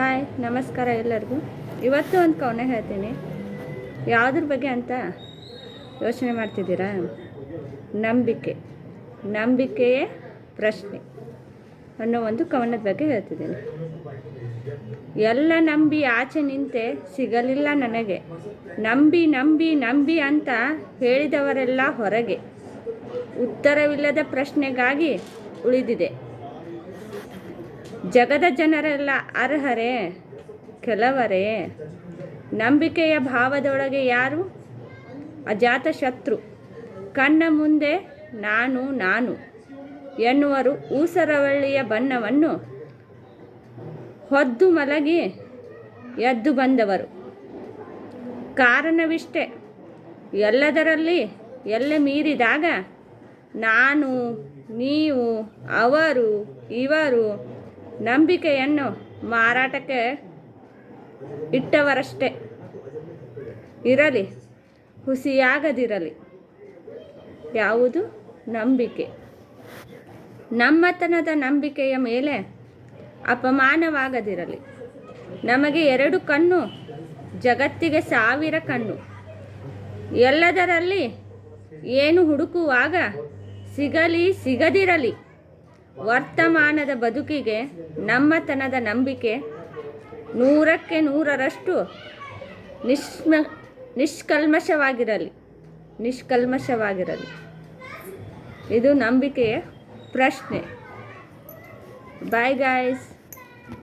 Hi ನಮಸ್ಕಾರ ಎಲ್ಲರಿಗೂ. ಇವತ್ತು ಒಂದು ಕವನ ಹೇಳ್ತೀನಿ. ಯಾವುದ್ರ ಬಗ್ಗೆ ಅಂತ ಯೋಚನೆ ಮಾಡ್ತಿದ್ದೀರಾ? ನಂಬಿಕೆಯೇ ಪ್ರಶ್ನೆ ಅನ್ನೋ ಒಂದು ಕವನದ ಬಗ್ಗೆ ಹೇಳ್ತಿದ್ದೀನಿ. ಎಲ್ಲ ನಂಬಿ ಆಚೆ ನಿಂತೆ ಸಿಗಲಿಲ್ಲ ನನಗೆ, ನಂಬಿ ನಂಬಿ ನಂಬಿ ಅಂತ ಹೇಳಿದವರೆಲ್ಲ ಹೊರಗೆ, ಉತ್ತರವಿಲ್ಲದ ಪ್ರಶ್ನೆಗಾಗಿ ಉಳಿದಿದೆ. ಜಗದ ಜನರೆಲ್ಲ ಅರ್ಹರೇ, ಕೆಲವರೇ. ನಂಬಿಕೆಯ ಭಾವದೊಳಗೆ ಯಾರು ಅಜಾತ ಶತ್ರು? ಕಣ್ಣ ಮುಂದೆ ನಾನು ನಾನು ಎನ್ನುವರು ಊಸರವಳ್ಳಿಯ ಬಣ್ಣವನ್ನು ಹೊದ್ದು ಮಲಗಿ ಎದ್ದು ಬಂದವರು. ಕಾರಣವಿಷ್ಟೇ, ಎಲ್ಲದರಲ್ಲಿ ಎಲ್ಲೆ ಮೀರಿದಾಗ ನಾನು, ನೀವು, ಅವರು, ಇವರು ನಂಬಿಕೆಯನ್ನು ಮಾರಾಟಕ್ಕೆ ಇಟ್ಟವರಷ್ಟೇ. ಇರಲಿ, ಹುಸಿಯಾಗದಿರಲಿ. ಯಾವುದು? ನಂಬಿಕೆ. ನಮ್ಮತನದ ನಂಬಿಕೆಯ ಮೇಲೆ ಅಪಮಾನವಾಗದಿರಲಿ. ನಮಗೆ 2 ಕಣ್ಣು, ಜಗತ್ತಿಗೆ 1000 ಕಣ್ಣು. ಎಲ್ಲದರಲ್ಲಿ ಏನು ಹುಡುಕುವಾಗ ಸಿಗಲಿ ಸಿಗದಿರಲಿ. ವರ್ತಮಾನದ ಬದುಕಿಗೆ ನಮ್ಮತನದ ನಂಬಿಕೆ 100ಕ್ಕೆ 100ರಷ್ಟು ನಿಷ್ಕಲ್ಮಶವಾಗಿರಲಿ. ಇದು ನಂಬಿಕೆಯ ಪ್ರಶ್ನೆ. Bye guys.